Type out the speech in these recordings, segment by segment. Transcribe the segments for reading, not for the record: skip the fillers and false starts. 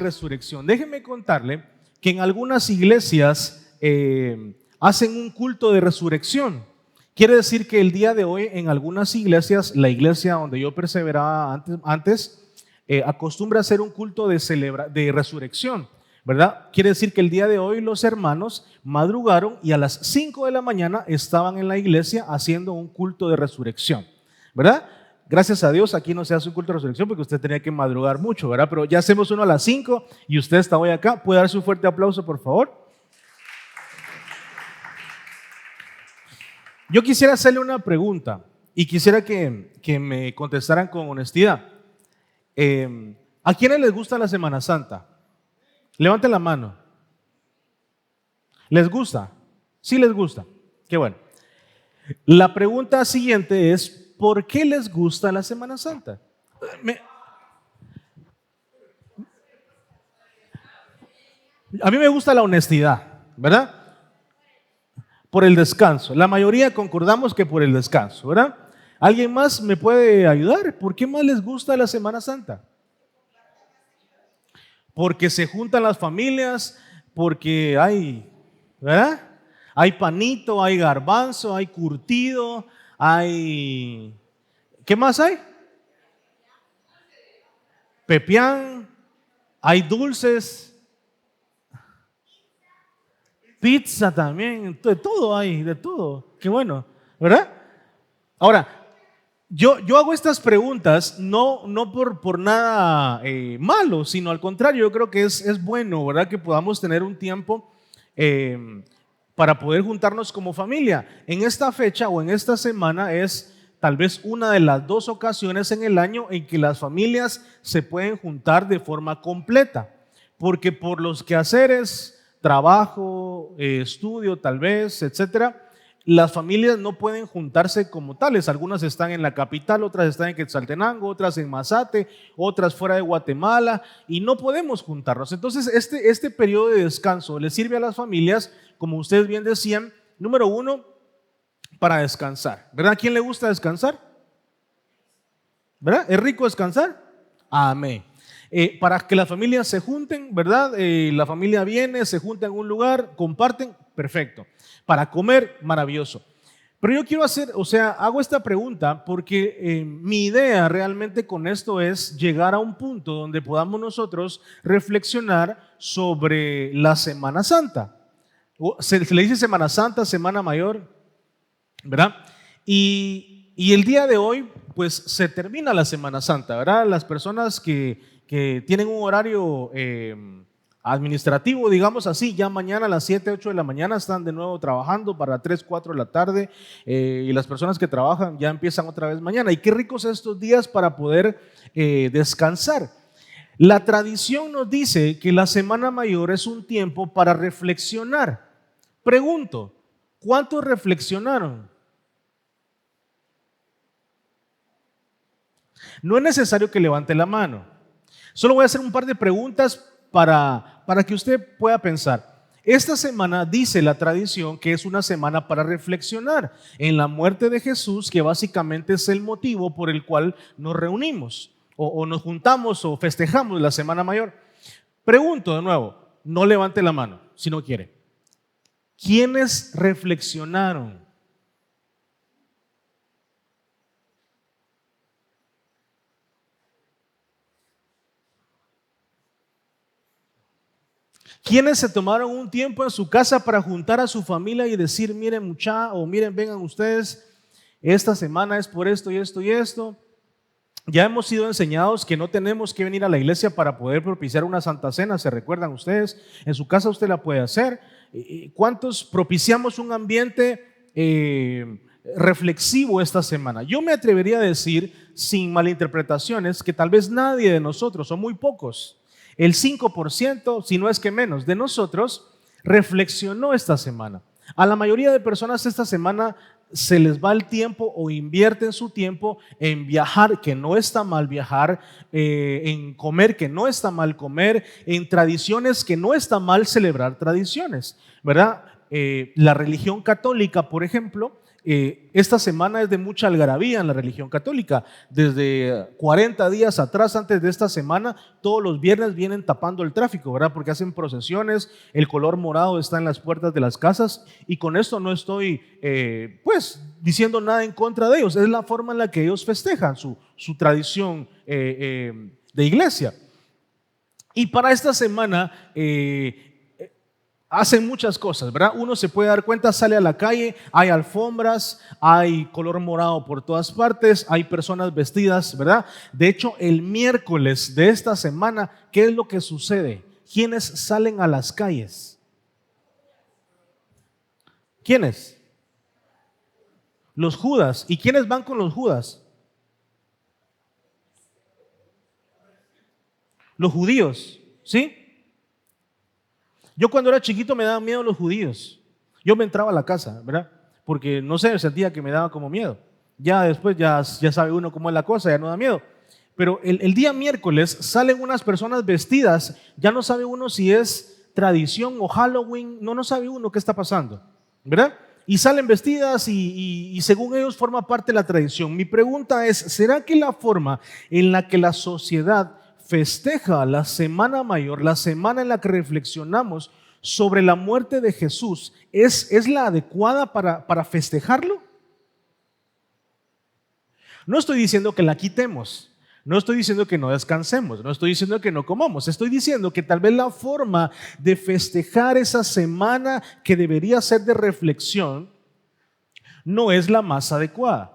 resurrección. Déjeme contarle que en algunas iglesias hacen un culto de resurrección. Quiere decir que el día de hoy en algunas iglesias, la iglesia donde yo perseveraba antes acostumbra a hacer un culto de resurrección, ¿verdad? Quiere decir que el día de hoy los hermanos madrugaron y a las 5 de la mañana estaban en la iglesia haciendo un culto de resurrección, ¿verdad? Gracias a Dios aquí no se hace un culto de resurrección porque usted tenía que madrugar mucho, ¿verdad? Pero ya hacemos uno a las 5 y usted está hoy acá. ¿Puede darse un fuerte aplauso, por favor? Yo quisiera hacerle una pregunta y quisiera que me contestaran con honestidad. ¿A quiénes les gusta la Semana Santa? Levanten la mano. ¿Les gusta? Sí les gusta. Qué bueno. La pregunta siguiente es, ¿por qué les gusta la Semana Santa? A mí me gusta la honestidad, ¿verdad? Por el descanso. La mayoría concordamos que por el descanso, ¿verdad? ¿Alguien más me puede ayudar? ¿Por qué más les gusta la Semana Santa? Porque se juntan las familias, porque hay, ¿verdad? Hay panito, hay garbanzo, hay curtido, hay... ¿Qué más hay? Pepián, hay dulces, pizza también, de todo hay, de todo. Qué bueno, ¿verdad? Ahora, yo hago estas preguntas no por nada malo, sino al contrario, yo creo que es bueno, ¿verdad? Que podamos tener un tiempo para poder juntarnos como familia. En esta fecha o en esta semana es tal vez una de las 2 ocasiones en el año en que las familias se pueden juntar de forma completa, porque por los quehaceres, trabajo, estudio tal vez, etcétera, las familias no pueden juntarse como tales. Algunas están en la capital, otras están en Quetzaltenango, otras en Mazate, otras fuera de Guatemala y no podemos juntarnos. Entonces este periodo de descanso le sirve a las familias, como ustedes bien decían, número 1, para descansar, ¿verdad? ¿A quién le gusta descansar? ¿Verdad? ¿Es rico descansar? Amén. Para que las familias se junten, ¿verdad? La familia viene, se junta en un lugar, comparten, perfecto. Para comer, maravilloso. Pero yo quiero hago esta pregunta porque mi idea realmente con esto es llegar a un punto donde podamos nosotros reflexionar sobre la Semana Santa. Se le dice Semana Santa, Semana Mayor, ¿verdad? Y el día de hoy, pues se termina la Semana Santa, ¿verdad? Las personas que tienen un horario administrativo, digamos así, ya mañana a las 7, 8 de la mañana están de nuevo trabajando para 3, 4 de la tarde y las personas que trabajan ya empiezan otra vez mañana. Y qué ricos estos días para poder descansar. La tradición nos dice que la Semana Mayor es un tiempo para reflexionar. Pregunto, ¿cuántos reflexionaron? No es necesario que levante la mano. Solo voy a hacer un par de preguntas para que usted pueda pensar. Esta semana dice la tradición que es una semana para reflexionar en la muerte de Jesús, que básicamente es el motivo por el cual nos reunimos o nos juntamos o festejamos la Semana Mayor. Pregunto de nuevo, no levante la mano si no quiere. ¿Quiénes reflexionaron? ¿Quiénes se tomaron un tiempo en su casa para juntar a su familia y decir, miren mucha, o miren, vengan ustedes, esta semana es por esto y esto y esto? Ya hemos sido enseñados que no tenemos que venir a la iglesia para poder propiciar una santa cena, ¿se recuerdan ustedes? En su casa usted la puede hacer. ¿Cuántos propiciamos un ambiente reflexivo esta semana? Yo me atrevería a decir, sin malinterpretaciones, que tal vez nadie de nosotros, o muy pocos, el 5%, si no es que menos, de nosotros reflexionó esta semana. A la mayoría de personas esta semana se les va el tiempo o invierten su tiempo en viajar, que no está mal viajar, en comer, que no está mal comer, en tradiciones, que no está mal celebrar tradiciones, ¿verdad? la religión católica, por ejemplo, esta semana es de mucha algarabía en la religión católica. Desde 40 días atrás, antes de esta semana, todos los viernes vienen tapando el tráfico, ¿verdad? Porque hacen procesiones, el color morado está en las puertas de las casas, y con esto no estoy pues diciendo nada en contra de ellos. Es la forma en la que ellos festejan su tradición de iglesia. Y para esta semana hacen muchas cosas, ¿verdad? Uno se puede dar cuenta, sale a la calle, hay alfombras, hay color morado por todas partes, hay personas vestidas, ¿verdad? De hecho, el miércoles de esta semana, ¿qué es lo que sucede? ¿Quiénes salen a las calles? ¿Quiénes? Los Judas. ¿Y quiénes van con los Judas? Los judíos, ¿sí? Yo cuando era chiquito me daban miedo los judíos. Yo me entraba a la casa, ¿verdad? Porque no sé, sentía que me daba como miedo. Ya después ya sabe uno cómo es la cosa, ya no da miedo. Pero el día miércoles salen unas personas vestidas, ya no sabe uno si es tradición o Halloween, no sabe uno qué está pasando, ¿verdad? Y salen vestidas y según ellos forma parte de la tradición. Mi pregunta es, ¿será que la forma en la que la sociedad festeja la Semana Mayor, la semana en la que reflexionamos sobre la muerte de Jesús, es la adecuada para festejarlo? No estoy diciendo que la quitemos, no estoy diciendo que no descansemos, no estoy diciendo que no comamos, estoy diciendo que tal vez la forma de festejar esa semana que debería ser de reflexión no es la más adecuada.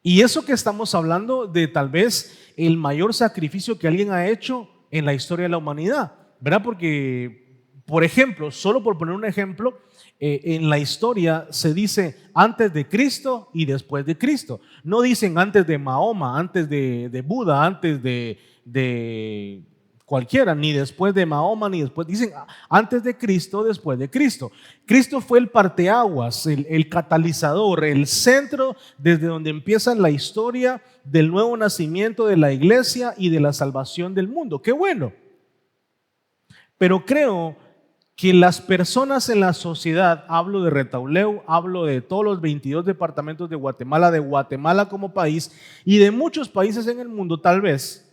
Y eso que estamos hablando de tal vez el mayor sacrificio que alguien ha hecho en la historia de la humanidad, ¿verdad? Porque, por ejemplo, solo por poner un ejemplo, en la historia se dice antes de Cristo y después de Cristo. No dicen antes de Mahoma, antes de Buda, antes de cualquiera, ni después de Mahoma, ni después. Dicen antes de Cristo, después de Cristo. Cristo fue el parteaguas, el catalizador, el centro desde donde empieza la historia del nuevo nacimiento de la iglesia y de la salvación del mundo. ¡Qué bueno! Pero creo que las personas en la sociedad, hablo de Retauleu, hablo de todos los 22 departamentos de Guatemala como país y de muchos países en el mundo, tal vez,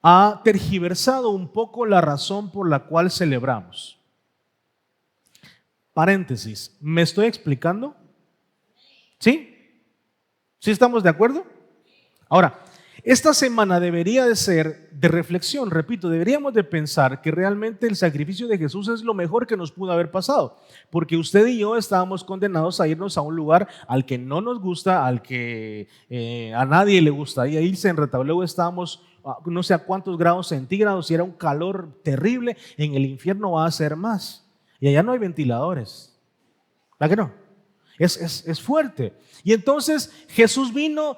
ha tergiversado un poco la razón por la cual celebramos. Paréntesis, ¿me estoy explicando? ¿Sí? ¿Sí estamos de acuerdo? Ahora, esta semana debería de ser de reflexión, repito, deberíamos de pensar que realmente el sacrificio de Jesús es lo mejor que nos pudo haber pasado, porque usted y yo estábamos condenados a irnos a un lugar al que no nos gusta, al que a nadie le gustaría irse. En Retauleu estábamos no sé a cuántos grados centígrados y era un calor terrible. En el infierno va a ser más y allá no hay ventiladores, ¿verdad que no? Es fuerte. Y entonces Jesús vino,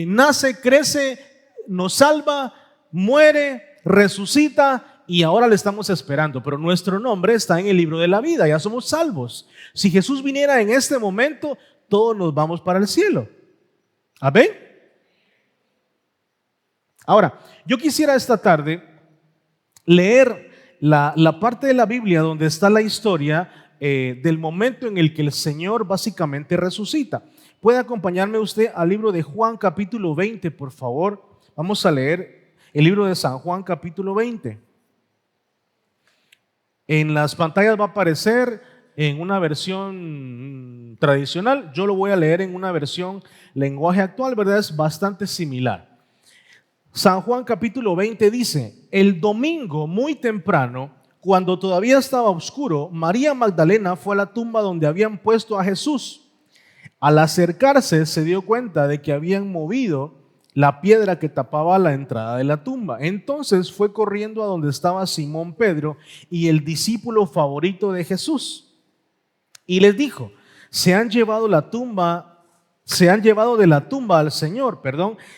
nace, crece, nos salva, muere, resucita y ahora le estamos esperando. Pero nuestro nombre está en el libro de la vida, ya somos salvos. Si Jesús viniera en este momento, todos nos vamos para el cielo. ¿Amén? Ahora, yo quisiera esta tarde leer la parte de la Biblia donde está la historia del momento en el que el Señor básicamente resucita. ¿Puede acompañarme usted al libro de Juan capítulo 20, por favor? Vamos a leer el libro de San Juan capítulo 20. En las pantallas va a aparecer en una versión tradicional. Yo lo voy a leer en una versión lenguaje actual, ¿verdad? Es bastante similar. San Juan capítulo 20 dice: el domingo muy temprano, cuando todavía estaba oscuro, María Magdalena fue a la tumba donde habían puesto a Jesús. Al acercarse se dio cuenta de que habían movido la piedra que tapaba la entrada de la tumba. Entonces fue corriendo a donde estaba Simón Pedro y el discípulo favorito de Jesús y les dijo: se han llevado de la tumba al Señor,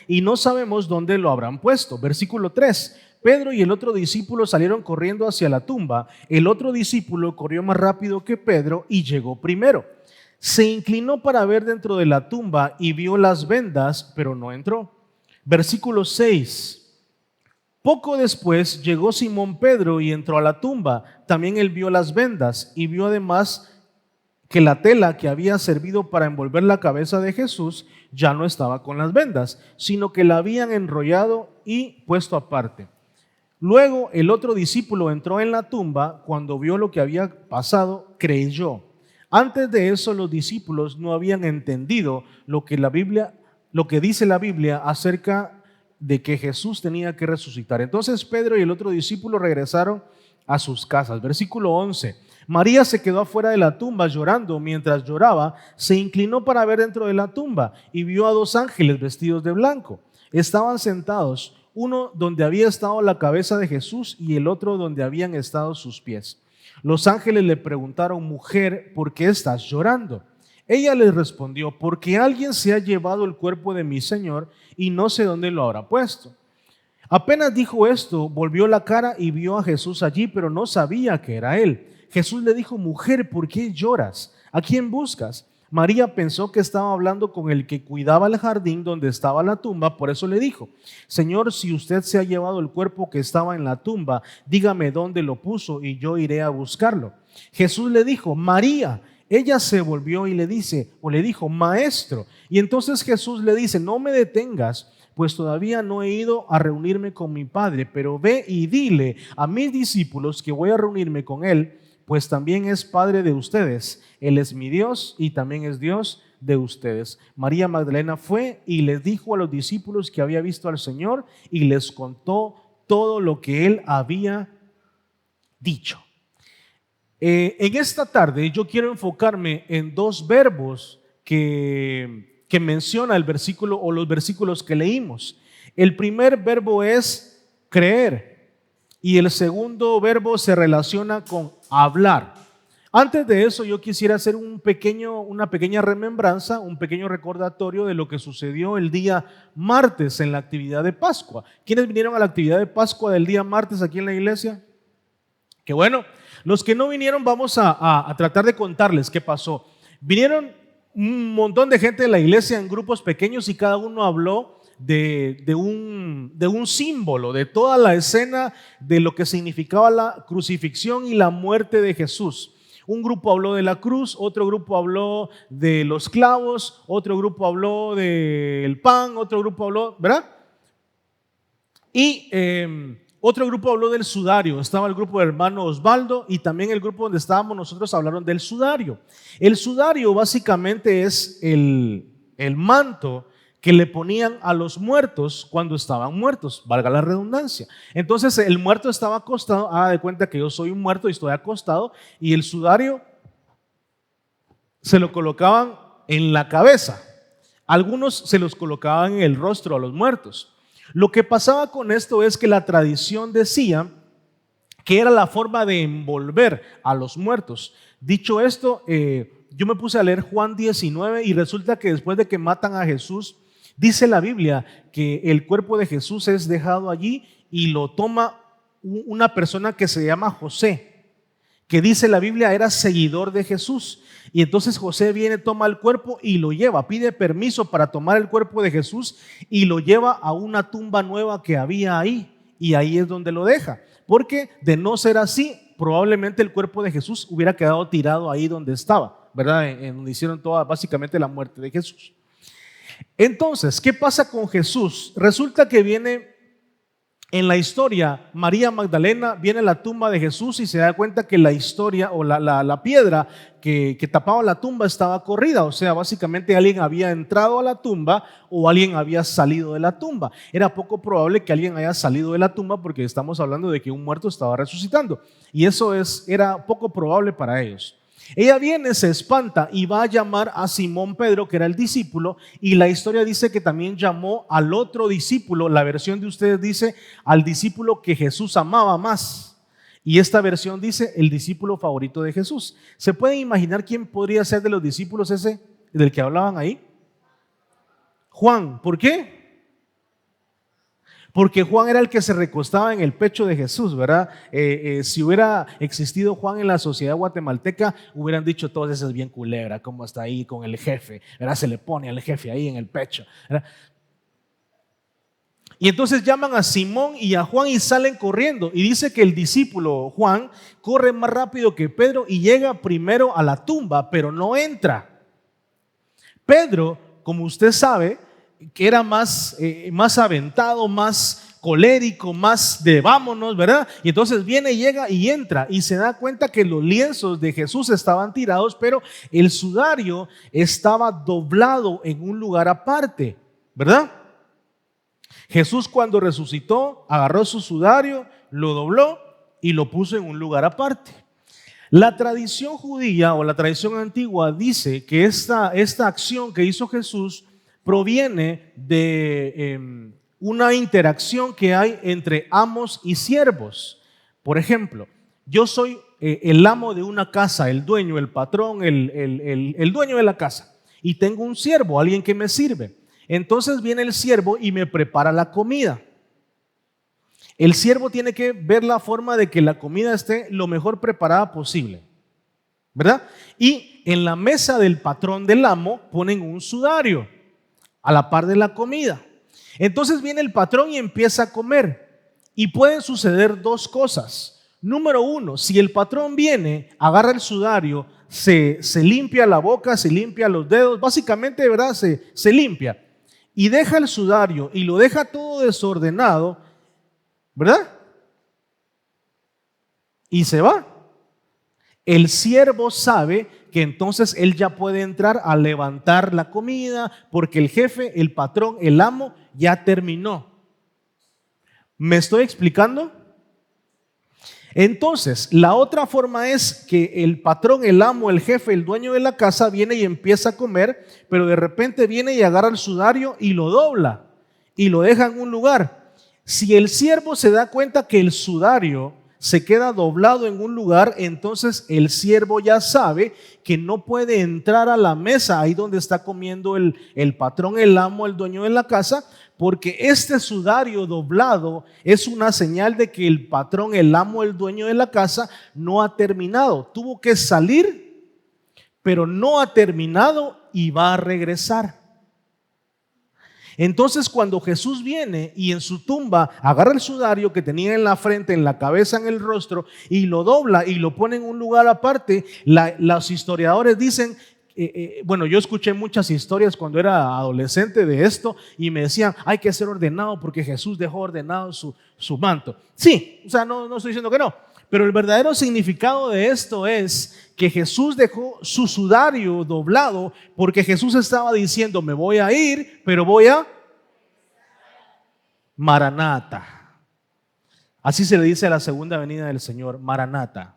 y no sabemos dónde lo habrán puesto. Versículo 3. Pedro y el otro discípulo salieron corriendo hacia la tumba. El otro discípulo corrió más rápido que Pedro y llegó primero. Se inclinó para ver dentro de la tumba y vio las vendas, pero no entró. Versículo 6. Poco después llegó Simón Pedro y entró a la tumba. También él vio las vendas y vio además que la tela que había servido para envolver la cabeza de Jesús ya no estaba con las vendas, sino que la habían enrollado y puesto aparte. Luego el otro discípulo entró en la tumba. Cuando vio lo que había pasado, creyó. Antes de eso, los discípulos no habían entendido lo que dice la Biblia acerca de que Jesús tenía que resucitar. Entonces Pedro y el otro discípulo regresaron a sus casas. Versículo 11. María se quedó afuera de la tumba llorando. Mientras lloraba, se inclinó para ver dentro de la tumba y vio a 2 ángeles vestidos de blanco. Estaban sentados, uno donde había estado la cabeza de Jesús y el otro donde habían estado sus pies. Los ángeles le preguntaron: mujer, ¿por qué estás llorando? Ella les respondió: porque alguien se ha llevado el cuerpo de mi Señor y no sé dónde lo habrá puesto. Apenas dijo esto, volvió la cara y vio a Jesús allí, pero no sabía que era él. Jesús le dijo: mujer, ¿por qué lloras? ¿A quién buscas? María pensó que estaba hablando con el que cuidaba el jardín donde estaba la tumba, por eso le dijo: Señor, si usted se ha llevado el cuerpo que estaba en la tumba, dígame dónde lo puso y yo iré a buscarlo. Jesús le dijo: María. Ella se volvió y le dijo: Maestro. Y entonces Jesús le dice: no me detengas, pues todavía no he ido a reunirme con mi Padre, pero ve y dile a mis discípulos que voy a reunirme con Él, pues también es Padre de ustedes. Él es mi Dios y también es Dios de ustedes. María Magdalena fue y les dijo a los discípulos que había visto al Señor y les contó todo lo que Él había dicho. En esta tarde yo quiero enfocarme en 2 verbos que menciona el versículo o los versículos que leímos. El primer verbo es creer y el segundo verbo se relaciona con hablar. Antes de eso, yo quisiera hacer una pequeña remembranza, un pequeño recordatorio de lo que sucedió el día martes en la actividad de Pascua. ¿Quiénes vinieron a la actividad de Pascua del día martes aquí en la iglesia? Qué bueno. Los que no vinieron, vamos a tratar de contarles qué pasó. Vinieron un montón de gente de la iglesia en grupos pequeños y cada uno habló de un símbolo, de toda la escena de lo que significaba la crucifixión y la muerte de Jesús. Un grupo habló de la cruz, otro grupo habló de los clavos, otro grupo habló del pan, otro grupo habló, ¿verdad? Y otro grupo habló del sudario. Estaba el grupo de hermano Osvaldo y también el grupo donde estábamos nosotros hablaron del sudario. El sudario básicamente es el manto que le ponían a los muertos cuando estaban muertos, valga la redundancia. Entonces el muerto estaba acostado, haga de cuenta que yo soy un muerto y estoy acostado, y el sudario se lo colocaban en la cabeza. Algunos se los colocaban en el rostro a los muertos. Lo que pasaba con esto es que la tradición decía que era la forma de envolver a los muertos. Dicho esto, yo me puse a leer Juan 19 y resulta que después de que matan a Jesús, dice la Biblia que el cuerpo de Jesús es dejado allí y lo toma una persona que se llama José, que dice la Biblia era seguidor de Jesús. Y entonces José viene, toma el cuerpo y lo lleva, pide permiso para tomar el cuerpo de Jesús y lo lleva a una tumba nueva que había ahí, y ahí es donde lo deja, porque de no ser así, probablemente el cuerpo de Jesús hubiera quedado tirado ahí donde estaba, ¿verdad? En donde hicieron toda básicamente la muerte de Jesús. Entonces, ¿qué pasa con Jesús? Resulta que viene en la historia, María Magdalena viene a la tumba de Jesús y se da cuenta que la historia o la piedra que tapaba la tumba estaba corrida. O sea, básicamente alguien había entrado a la tumba o alguien había salido de la tumba. Era poco probable que alguien haya salido de la tumba porque estamos hablando de que un muerto estaba resucitando. Y eso era poco probable para ellos. Ella viene, se espanta y va a llamar a Simón Pedro, que era el discípulo, y la historia dice que también llamó al otro discípulo. La versión de ustedes dice al discípulo que Jesús amaba más, y esta versión dice el discípulo favorito de Jesús. ¿Se pueden imaginar quién podría ser de los discípulos ese del que hablaban ahí? Juan. ¿Por qué? Porque Juan era el que se recostaba en el pecho de Jesús, ¿verdad? Si hubiera existido Juan en la sociedad guatemalteca, hubieran dicho todos: ese es bien culebra, cómo está ahí con el jefe, ¿verdad? Se le pone al jefe ahí en el pecho, ¿verdad? Y entonces llaman a Simón y a Juan y salen corriendo. Y dice que el discípulo Juan corre más rápido que Pedro y llega primero a la tumba, pero no entra. Pedro, como usted sabe, que era más aventado, más colérico, más de vámonos, ¿verdad? Y entonces viene, llega y entra y se da cuenta que los lienzos de Jesús estaban tirados, pero el sudario estaba doblado en un lugar aparte, ¿verdad? Jesús, cuando resucitó, agarró su sudario, lo dobló y lo puso en un lugar aparte. La tradición judía o la tradición antigua dice que esta acción que hizo Jesús proviene de una interacción que hay entre amos y siervos. Por ejemplo, yo soy el amo de una casa, el dueño, el patrón, el dueño de la casa, y tengo un siervo, alguien que me sirve. Entonces viene el siervo y me prepara la comida. El siervo tiene que ver la forma de que la comida esté lo mejor preparada posible, ¿verdad? Y en la mesa del patrón del amo ponen un sudario a la par de la comida. Entonces viene el patrón y empieza a comer. Y pueden suceder dos cosas. Número uno, si el patrón viene, agarra el sudario, se limpia la boca, se limpia los dedos, básicamente, ¿verdad? Se limpia. Y deja el sudario y lo deja todo desordenado, ¿verdad? Y se va. El siervo sabe que entonces él ya puede entrar a levantar la comida porque el jefe, el patrón, el amo ya terminó. ¿Me estoy explicando? Entonces, la otra forma es que el patrón, el amo, el jefe, el dueño de la casa viene y empieza a comer, pero de repente viene y agarra el sudario y lo dobla y lo deja en un lugar. Si el siervo se da cuenta que el sudario se queda doblado en un lugar, entonces el siervo ya sabe que no puede entrar a la mesa ahí donde está comiendo el patrón, el amo, el dueño de la casa, porque este sudario doblado es una señal de que el patrón, el amo, el dueño de la casa no ha terminado. Tuvo que salir, pero no ha terminado y va a regresar. Entonces, cuando Jesús viene y en su tumba agarra el sudario que tenía en la frente, en la cabeza, en el rostro, y lo dobla y lo pone en un lugar aparte, los historiadores dicen, bueno, yo escuché muchas historias cuando era adolescente de esto y me decían, hay que ser ordenado porque Jesús dejó ordenado su manto. Sí, o sea, no estoy diciendo que no, pero el verdadero significado de esto es que Jesús dejó su sudario doblado porque Jesús estaba diciendo, me voy a ir, pero voy a Maranata. Así se le dice a la segunda venida del Señor, Maranata.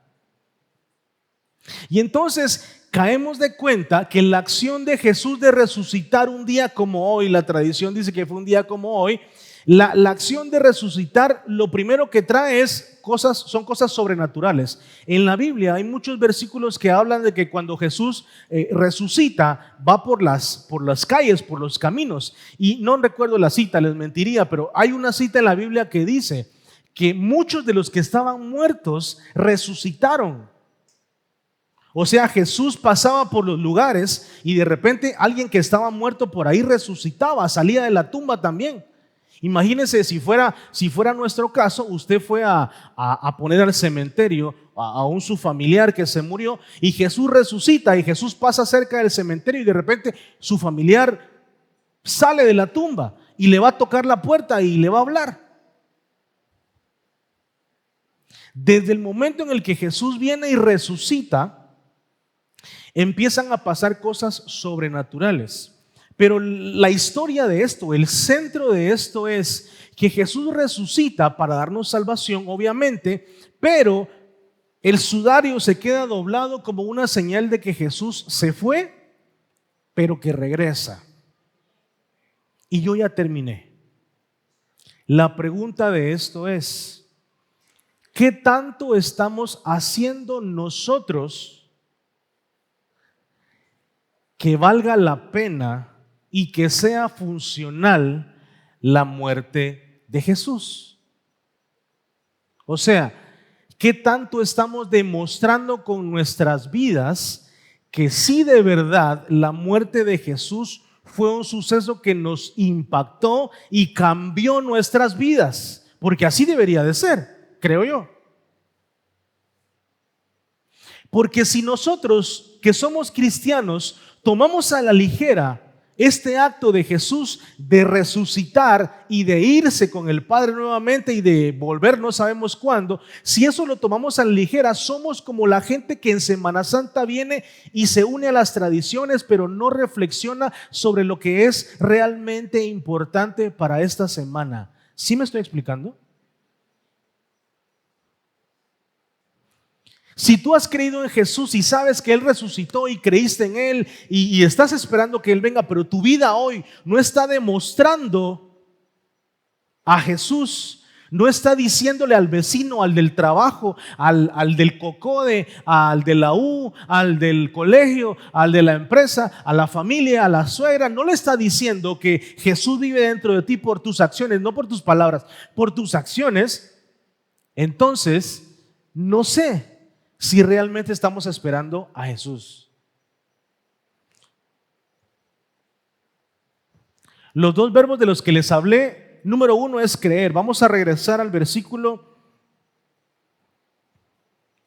Y entonces caemos de cuenta que la acción de Jesús de resucitar un día como hoy, la tradición dice que fue un día como hoy, la acción de resucitar lo primero que trae son cosas sobrenaturales. En la Biblia hay muchos versículos que hablan de que cuando Jesús resucita va por las calles, por los caminos. Y no recuerdo la cita, les mentiría, pero hay una cita en la Biblia que dice que muchos de los que estaban muertos resucitaron. O sea, Jesús pasaba por los lugares y de repente alguien que estaba muerto por ahí resucitaba, salía de la tumba también. Imagínense si fuera nuestro caso, usted fue a poner al cementerio a su familiar que se murió y Jesús resucita y Jesús pasa cerca del cementerio y de repente su familiar sale de la tumba y le va a tocar la puerta y le va a hablar. Desde el momento en el que Jesús viene y resucita, empiezan a pasar cosas sobrenaturales. Pero la historia de esto, el centro de esto es que Jesús resucita para darnos salvación, obviamente, pero el sudario se queda doblado como una señal de que Jesús se fue, pero que regresa. Y yo ya terminé. La pregunta de esto es, ¿qué tanto estamos haciendo nosotros que valga la pena y que sea funcional la muerte de Jesús? O sea, ¿qué tanto estamos demostrando con nuestras vidas que sí de verdad la muerte de Jesús fue un suceso que nos impactó y cambió nuestras vidas, porque así debería de ser, creo yo. Porque si nosotros, que somos cristianos, tomamos a la ligera este acto de Jesús de resucitar y de irse con el Padre nuevamente y de volver no sabemos cuándo, si eso lo tomamos a la ligera, somos como la gente que en Semana Santa viene y se une a las tradiciones, pero no reflexiona sobre lo que es realmente importante para esta semana. ¿Sí me estoy explicando? Si tú has creído en Jesús y sabes que Él resucitó y creíste en Él y estás esperando que Él venga, pero tu vida hoy no está demostrando a Jesús, no está diciéndole al vecino, al del trabajo, al del COCODE, al de la U, al del colegio, al de la empresa, a la familia, a la suegra, no le está diciendo que Jesús vive dentro de ti por tus acciones, no por tus palabras, por tus acciones, entonces no sé si realmente estamos esperando a Jesús. Los dos verbos de los que les hablé, número uno es creer. Vamos a regresar al versículo.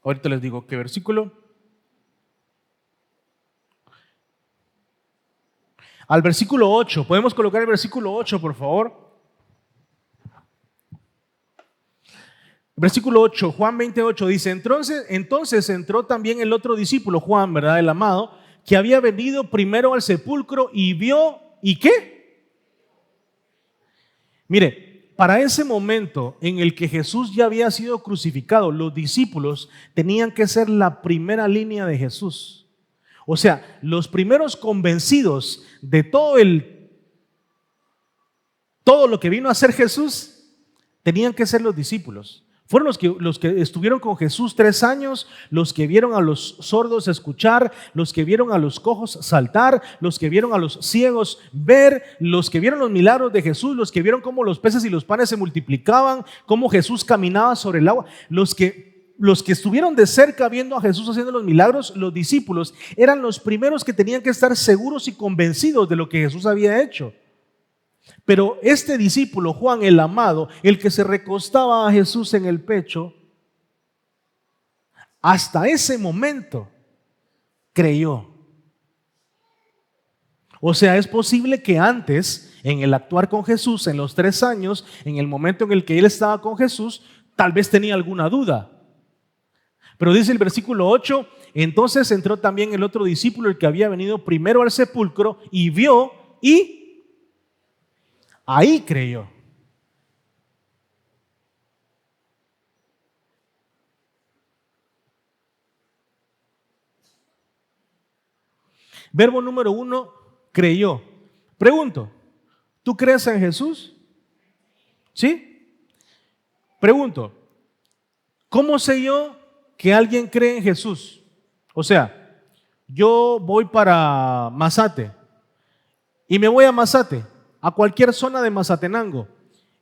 Ahorita les digo qué versículo. Al versículo 8. ¿Podemos colocar el versículo 8, por favor? Versículo 8, Juan 28 dice, entonces entró también el otro discípulo, Juan, ¿verdad? El amado, que había venido primero al sepulcro y vio, ¿y qué? Mire, para ese momento en el que Jesús ya había sido crucificado, los discípulos tenían que ser la primera línea de Jesús. O sea, los primeros convencidos de todo lo que vino a hacer Jesús, tenían que ser los discípulos. Fueron los que estuvieron con Jesús 3 años, los que vieron a los sordos escuchar, los que vieron a los cojos saltar, los que vieron a los ciegos ver, los que vieron los milagros de Jesús, los que vieron cómo los peces y los panes se multiplicaban, cómo Jesús caminaba sobre el agua. Los que estuvieron de cerca viendo a Jesús haciendo los milagros, los discípulos, eran los primeros que tenían que estar seguros y convencidos de lo que Jesús había hecho. Pero este discípulo, Juan el amado, el que se recostaba a Jesús en el pecho, hasta ese momento creyó. O sea, es posible que antes, en el actuar con Jesús, en los 3 años, en el momento en el que él estaba con Jesús, tal vez tenía alguna duda. Pero dice el versículo 8, entonces entró también el otro discípulo, el que había venido primero al sepulcro, y vio y ahí creyó. Verbo número 1, creyó. Pregunto, ¿tú crees en Jesús? ¿Sí? Pregunto, ¿cómo sé yo que alguien cree en Jesús? O sea, yo voy para Mazate y me voy a Mazate, a cualquier zona de Mazatenango,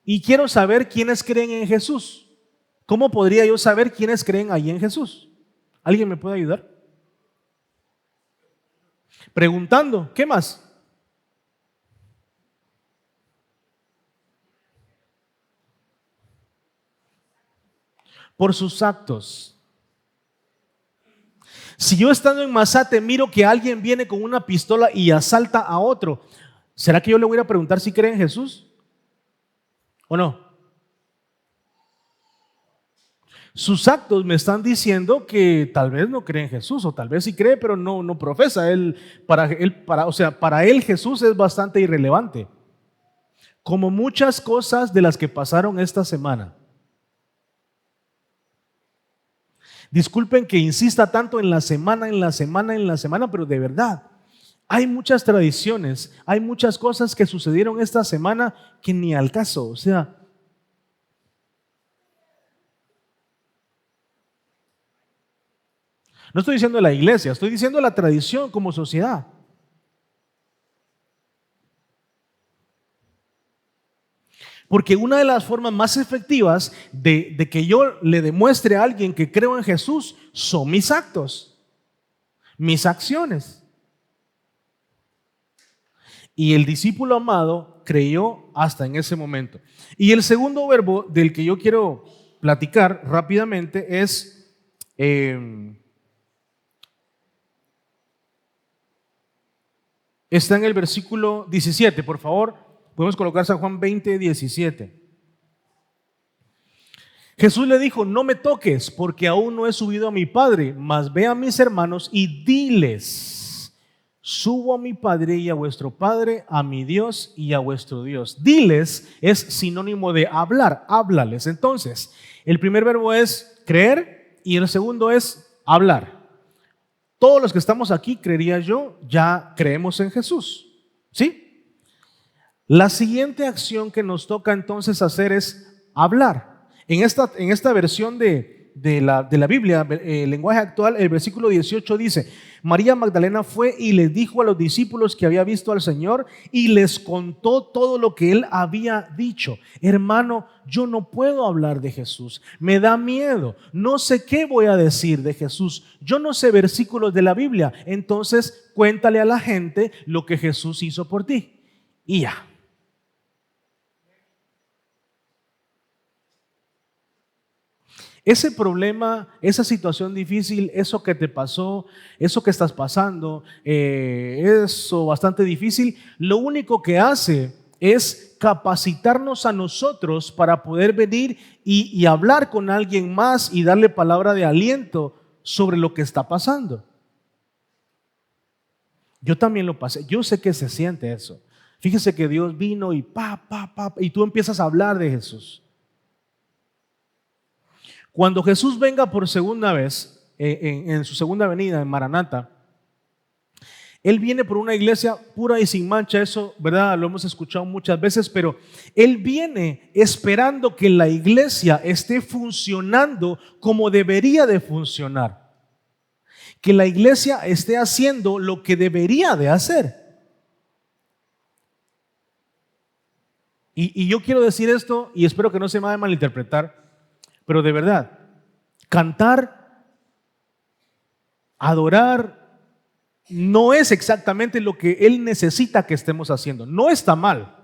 y quiero saber quiénes creen en Jesús. ¿Cómo podría yo saber quiénes creen ahí en Jesús? ¿Alguien me puede ayudar? Preguntando, ¿qué más? Por sus actos. Si yo estando en Mazate miro que alguien viene con una pistola y asalta a otro, ¿será que yo le voy a preguntar si cree en Jesús? ¿O no? Sus actos me están diciendo que tal vez no cree en Jesús, o tal vez sí cree, pero no profesa. Para él Jesús es bastante irrelevante. Como muchas cosas de las que pasaron esta semana. Disculpen que insista tanto en la semana, pero de verdad, hay muchas tradiciones, hay muchas cosas que sucedieron esta semana que ni al caso. O sea, no estoy diciendo la iglesia, estoy diciendo la tradición como sociedad. Porque una de las formas más efectivas de que yo le demuestre a alguien que creo en Jesús son mis actos, mis acciones. Y el discípulo amado creyó hasta en ese momento. Y el segundo verbo del que yo quiero platicar rápidamente es está en el versículo 17, por favor. Podemos colocar San Juan 20, 17. Jesús le dijo: no me toques, porque aún no he subido a mi Padre, mas ve a mis hermanos y diles: subo a mi Padre y a vuestro Padre, a mi Dios y a vuestro Dios. Diles es sinónimo de hablar, háblales. Entonces, el primer verbo es creer y el segundo es hablar. Todos los que estamos aquí, creería yo, ya creemos en Jesús, ¿sí? La siguiente acción que nos toca entonces hacer es hablar. En esta versión de la Biblia, el lenguaje actual, el versículo 18 dice: María Magdalena fue y les dijo a los discípulos que había visto al Señor y les contó todo lo que él había dicho. Hermano, yo no puedo hablar de Jesús, me da miedo, no sé qué voy a decir de Jesús, yo no sé versículos de la Biblia. Entonces cuéntale a la gente lo que Jesús hizo por ti y ya. Ese problema, esa situación difícil, eso que te pasó, eso que estás pasando, eso bastante difícil, lo único que hace es capacitarnos a nosotros para poder venir y hablar con alguien más y darle palabra de aliento sobre lo que está pasando. Yo también lo pasé, yo sé que se siente eso. Fíjese que Dios vino y y tú empiezas a hablar de Jesús. Cuando Jesús venga por segunda vez, en su segunda venida, en Maranata, Él viene por una iglesia pura y sin mancha. Eso, ¿verdad? Lo hemos escuchado muchas veces, pero Él viene esperando que la iglesia esté funcionando como debería de funcionar. Que la iglesia esté haciendo lo que debería de hacer. Y yo quiero decir esto, y espero que no se me vaya a malinterpretar, pero de verdad, cantar, adorar, no es exactamente lo que Él necesita que estemos haciendo. No está mal,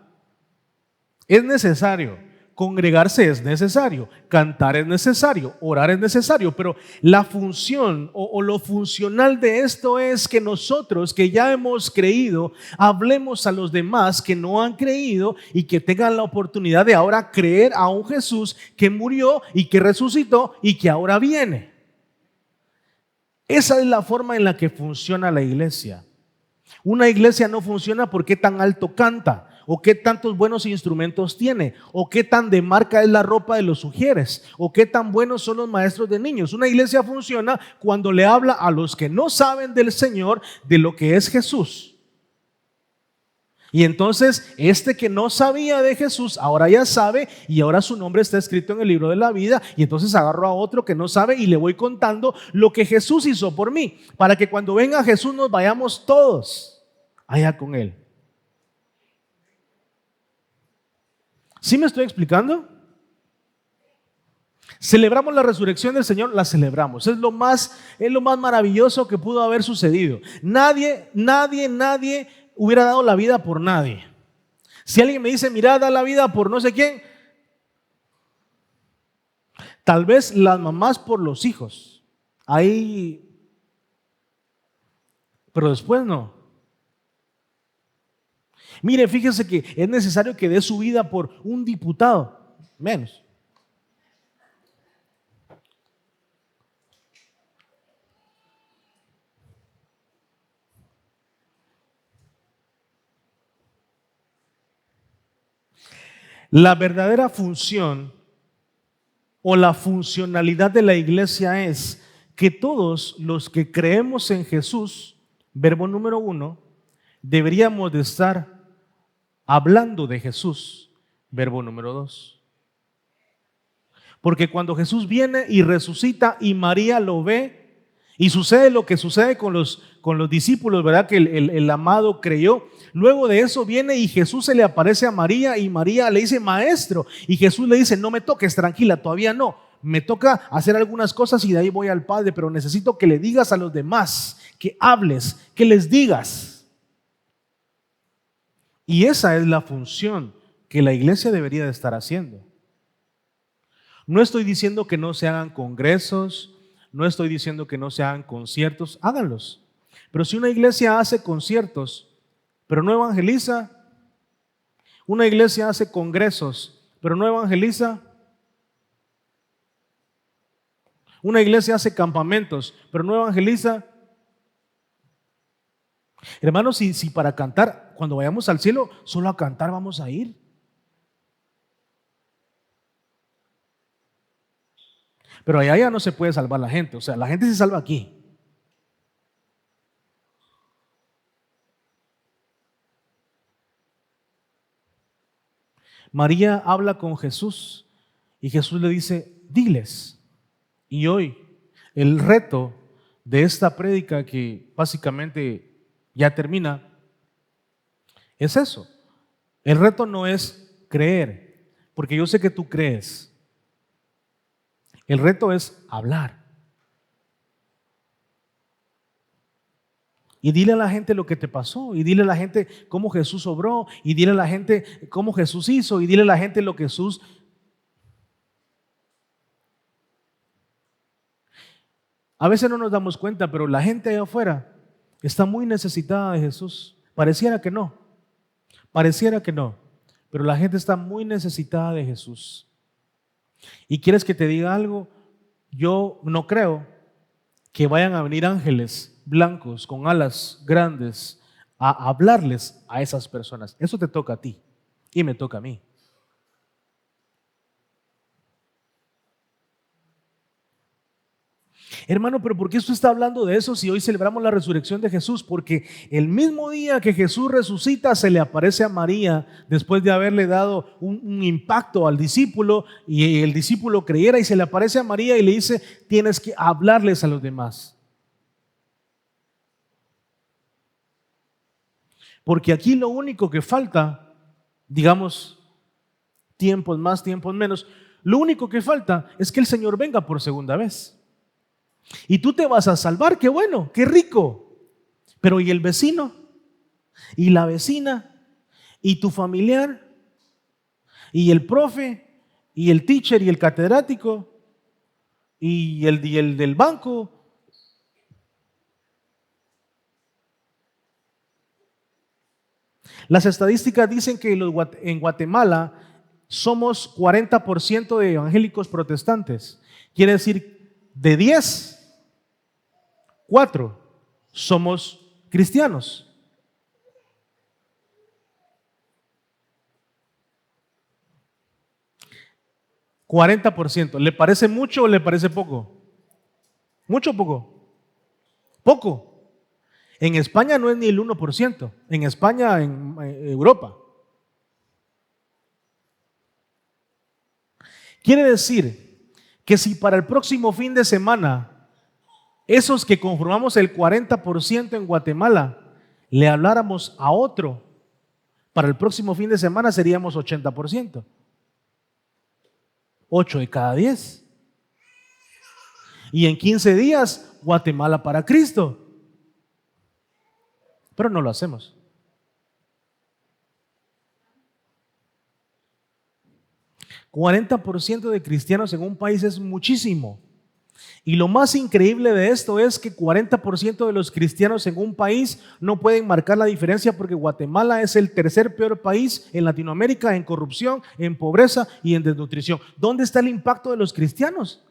es necesario. Congregarse es necesario, cantar es necesario, orar es necesario, pero la función o lo funcional de esto es que nosotros que ya hemos creído, hablemos a los demás que no han creído y que tengan la oportunidad de ahora creer a un Jesús que murió y que resucitó y que ahora viene. Esa es la forma en la que funciona la iglesia. Una iglesia no funciona porque tan alto canta, o qué tantos buenos instrumentos tiene, o qué tan de marca es la ropa de los sugieres, o qué tan buenos son los maestros de niños. Una iglesia funciona cuando le habla a los que no saben del Señor, de lo que es Jesús. Y entonces este que no sabía de Jesús ahora ya sabe, y ahora su nombre está escrito en el libro de la vida. Y entonces agarro a otro que no sabe y le voy contando lo que Jesús hizo por mí, para que cuando venga Jesús nos vayamos todos allá con Él. ¿Sí me estoy explicando? Celebramos la resurrección del Señor, la celebramos. Es lo más maravilloso que pudo haber sucedido. Nadie hubiera dado la vida por nadie. Si alguien me dice, mira, da la vida por no sé quién, tal vez las mamás por los hijos. Ahí, pero después no. Mire, fíjese que es necesario que dé su vida por un diputado, menos. La verdadera función o la funcionalidad de la iglesia es que todos los que creemos en Jesús, verbo número 1, deberíamos de estar hablando de Jesús, verbo número 2. Porque cuando Jesús viene y resucita y María lo ve y sucede lo que sucede con los discípulos, ¿verdad? Que el amado creyó. Luego de eso viene y Jesús se le aparece a María y María le dice, maestro, y Jesús le dice, no me toques, tranquila, todavía no. Me toca hacer algunas cosas y de ahí voy al Padre, pero necesito que le digas a los demás, que hables, que les digas. Y esa es la función que la iglesia debería de estar haciendo. No estoy diciendo que no se hagan congresos, no estoy diciendo que no se hagan conciertos, háganlos. Pero si una iglesia hace conciertos, pero no evangeliza, una iglesia hace congresos, pero no evangeliza, una iglesia hace campamentos, pero no evangeliza. Hermanos, si para cantar, cuando vayamos al cielo, solo a cantar vamos a ir. Pero allá ya no se puede salvar la gente, o sea, la gente se salva aquí. María habla con Jesús y Jesús le dice, diles. Y hoy el reto de esta prédica, que básicamente ya termina, es eso. El reto no es creer, porque yo sé que tú crees. El reto es hablar. Y dile a la gente lo que te pasó, y dile a la gente cómo Jesús obró, y dile a la gente cómo Jesús hizo, y dile a la gente lo que Jesús... A veces no nos damos cuenta, pero la gente allá afuera está muy necesitada de Jesús. Pareciera que no, pero la gente está muy necesitada de Jesús. ¿Y quieres que te diga algo? Yo no creo que vayan a venir ángeles blancos con alas grandes a hablarles a esas personas. Eso te toca a ti y me toca a mí. Hermano, pero ¿por qué usted está hablando de eso si hoy celebramos la resurrección de Jesús? Porque el mismo día que Jesús resucita se le aparece a María después de haberle dado un impacto al discípulo y el discípulo creyera, y se le aparece a María y le dice, tienes que hablarles a los demás. Porque aquí lo único que falta, digamos, tiempos más, tiempos menos, lo único que falta es que el Señor venga por segunda vez. Y tú te vas a salvar, qué bueno, qué rico. Pero ¿y el vecino? ¿Y la vecina? ¿Y tu familiar? ¿Y el profe? ¿Y el teacher? ¿Y el catedrático? ¿Y el del banco? Las estadísticas dicen que en Guatemala somos 40% de evangélicos protestantes. Quiere decir, de 10, 4 somos cristianos. ¿40%? ¿Le parece mucho o le parece poco? ¿Mucho o poco? Poco. En España no es ni el 1%. En España, en Europa. Quiere decir que si para el próximo fin de semana esos que conformamos el 40% en Guatemala le habláramos a otro, para el próximo fin de semana seríamos 80%. 8 de cada 10. Y en 15 días, Guatemala para Cristo. Pero no lo hacemos. $40 de cristianos en un país es muchísimo. Y lo más increíble de esto es que 40% de los cristianos en un país no pueden marcar la diferencia, porque Guatemala es el tercer peor país en Latinoamérica en corrupción, en pobreza y en desnutrición. ¿Dónde está el impacto de los cristianos?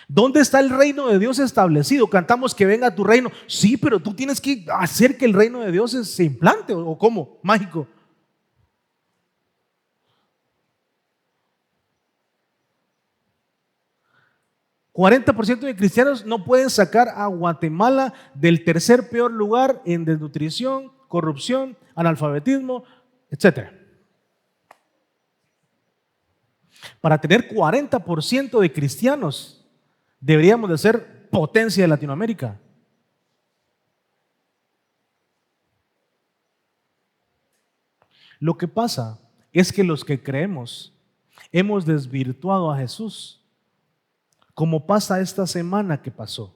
¿Dónde está el reino de Dios establecido? Cantamos que venga tu reino. Sí, pero tú tienes que hacer que el reino de Dios se implante. ¿O cómo? Mágico. $40% de cristianos no pueden sacar a Guatemala del tercer peor lugar en desnutrición, corrupción, analfabetismo, etc. Para tener 40% de cristianos, deberíamos de ser potencia de Latinoamérica. Lo que pasa es que los que creemos hemos desvirtuado a Jesús, como pasa esta semana que pasó.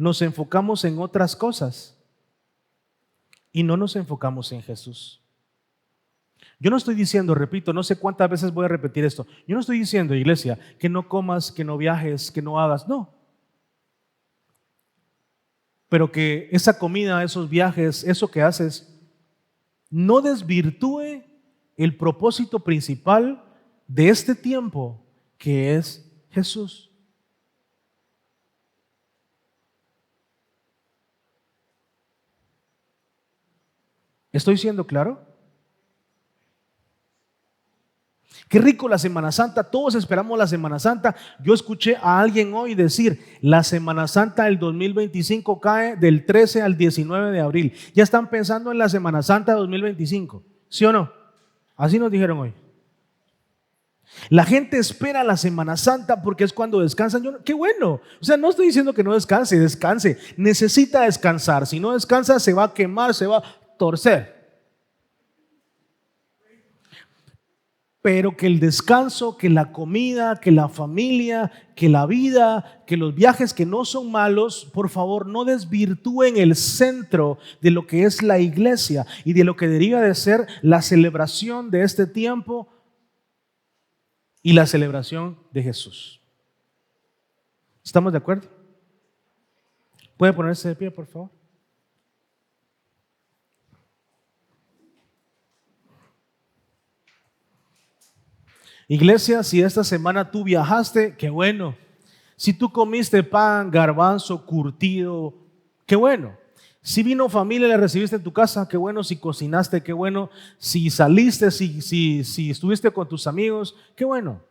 nos enfocamos en otras cosas y no nos enfocamos en Jesús. Yo no estoy diciendo, repito, no sé cuántas veces voy a repetir esto. Yo no estoy diciendo, iglesia, que no comas, que no viajes, que no hagas. No. Pero que esa comida, esos viajes, eso que haces, no desvirtúe el propósito principal de este tiempo, que es Jesús. ¿Estoy siendo claro? Qué rico la Semana Santa, todos esperamos la Semana Santa. Yo escuché a alguien hoy decir, la Semana Santa del 2025 cae del 13 al 19 de abril. Ya están pensando en la Semana Santa de 2025, ¿sí o no? Así nos dijeron hoy. La gente espera la Semana Santa porque es cuando descansan. ¡Qué bueno! O sea, no estoy diciendo que no descanse, descanse. Necesita descansar. Si no descansa, se va a quemar, se va a torcer. Pero que el descanso, que la comida, que la familia, que la vida, que los viajes que no son malos, por favor, no desvirtúen el centro de lo que es la iglesia y de lo que debería de ser la celebración de este tiempo y la celebración de Jesús. ¿Estamos de acuerdo? ¿Puede ponerse de pie, por favor? Iglesia, si esta semana tú viajaste, qué bueno. Si tú comiste pan, garbanzo, curtido, qué bueno. Si vino familia y la recibiste en tu casa, qué bueno. Si cocinaste, qué bueno. Si saliste, si estuviste con tus amigos, qué bueno.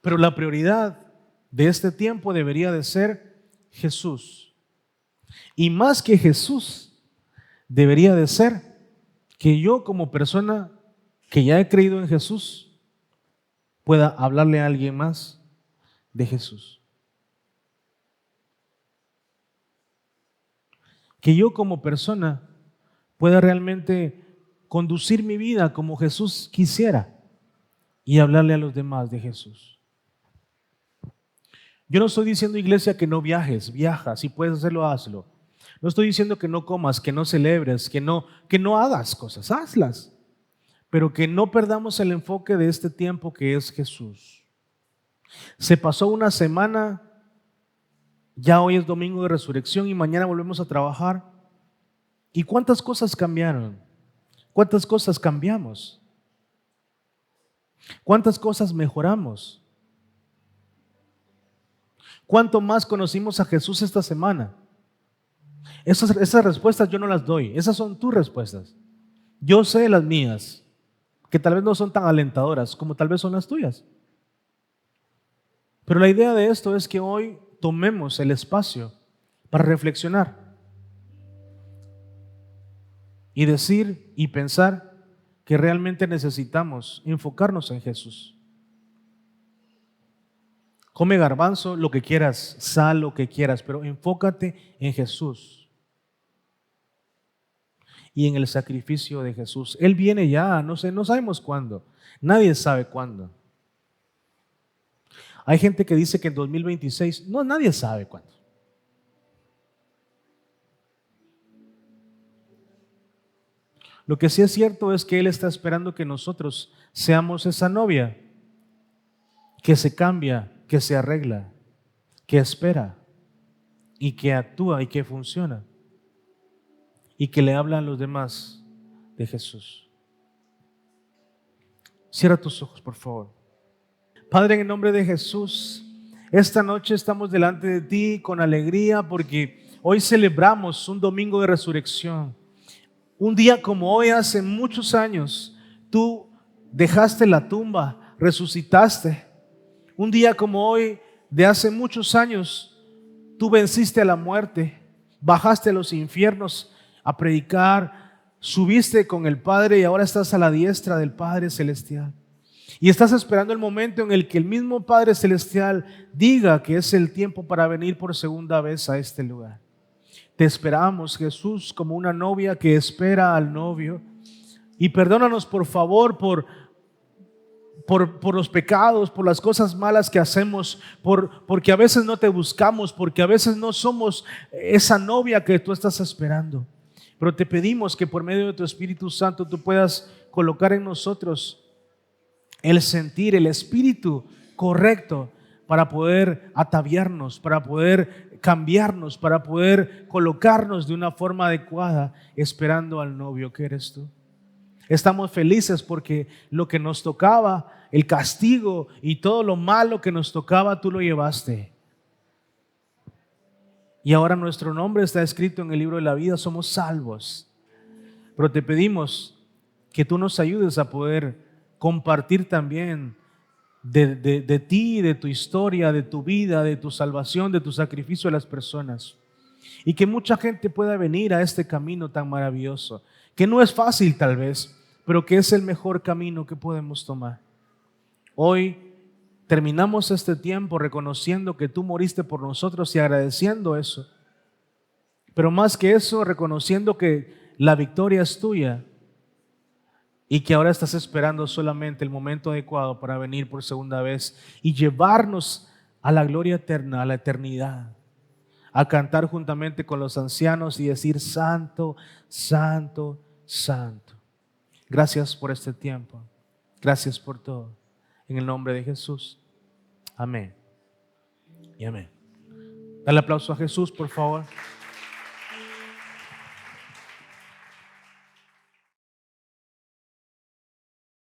Pero la prioridad de este tiempo debería de ser Jesús. Y más que Jesús, debería de ser que yo como persona que ya he creído en Jesús pueda hablarle a alguien más de Jesús. Que yo como persona pueda realmente conducir mi vida como Jesús quisiera y hablarle a los demás de Jesús. Yo no estoy diciendo, iglesia, que no viajes, viaja, si puedes hacerlo, hazlo. No estoy diciendo que no comas, que no celebres, que no hagas cosas, hazlas. Pero que no perdamos el enfoque de este tiempo que es Jesús. Se pasó una semana, ya hoy es domingo de resurrección y mañana volvemos a trabajar. ¿Y cuántas cosas cambiaron? ¿Cuántas cosas cambiamos? ¿Cuántas cosas mejoramos? ¿Cuánto más conocimos a Jesús esta semana? Esas respuestas yo no las doy, esas son tus respuestas. Yo sé las mías, que tal vez no son tan alentadoras como tal vez son las tuyas. Pero la idea de esto es que hoy tomemos el espacio para reflexionar y decir y pensar que realmente necesitamos enfocarnos en Jesús. Come garbanzo, lo que quieras, sal, lo que quieras, pero enfócate en Jesús y en el sacrificio de Jesús. Él viene ya, no sabemos cuándo, nadie sabe cuándo. Hay gente que dice que en 2026, no, nadie sabe cuándo. Lo que sí es cierto es que Él está esperando que nosotros seamos esa novia que se cambia, que se arregla, que espera y que actúa y que funciona y que le habla a los demás de Jesús. Cierra tus ojos, por favor. Padre, en el nombre de Jesús, esta noche estamos delante de ti con alegría porque hoy celebramos un domingo de resurrección. Un día como hoy, hace muchos años, tú dejaste la tumba, resucitaste. Un día como hoy, de hace muchos años, tú venciste a la muerte, bajaste a los infiernos a predicar, subiste con el Padre y ahora estás a la diestra del Padre Celestial. Y estás esperando el momento en el que el mismo Padre Celestial diga que es el tiempo para venir por segunda vez a este lugar. Te esperamos, Jesús, como una novia que espera al novio. Y perdónanos, por favor, por los pecados, por las cosas malas que hacemos, porque a veces no te buscamos, porque a veces no somos esa novia que tú estás esperando. Pero te pedimos que por medio de tu Espíritu Santo tú puedas colocar en nosotros el sentir, el espíritu correcto para poder ataviarnos, para poder cambiarnos, para poder colocarnos de una forma adecuada, esperando al novio que eres tú. Estamos felices porque lo que nos tocaba, el castigo y todo lo malo que nos tocaba, tú lo llevaste. Y ahora nuestro nombre está escrito en el libro de la vida, somos salvos. Pero te pedimos que tú nos ayudes a poder compartir también de ti, de tu historia, de tu vida, de tu salvación, de tu sacrificio a las personas. Y que mucha gente pueda venir a este camino tan maravilloso, que no es fácil tal vez, pero que es el mejor camino que podemos tomar. Hoy terminamos este tiempo reconociendo que tú moriste por nosotros y agradeciendo eso. Pero más que eso, reconociendo que la victoria es tuya y que ahora estás esperando solamente el momento adecuado para venir por segunda vez y llevarnos a la gloria eterna, a la eternidad, a cantar juntamente con los ancianos y decir: Santo, Santo, Santo. Gracias por este tiempo. Gracias por todo. En el nombre de Jesús. Amén. Y amén. Dale aplauso a Jesús, por favor.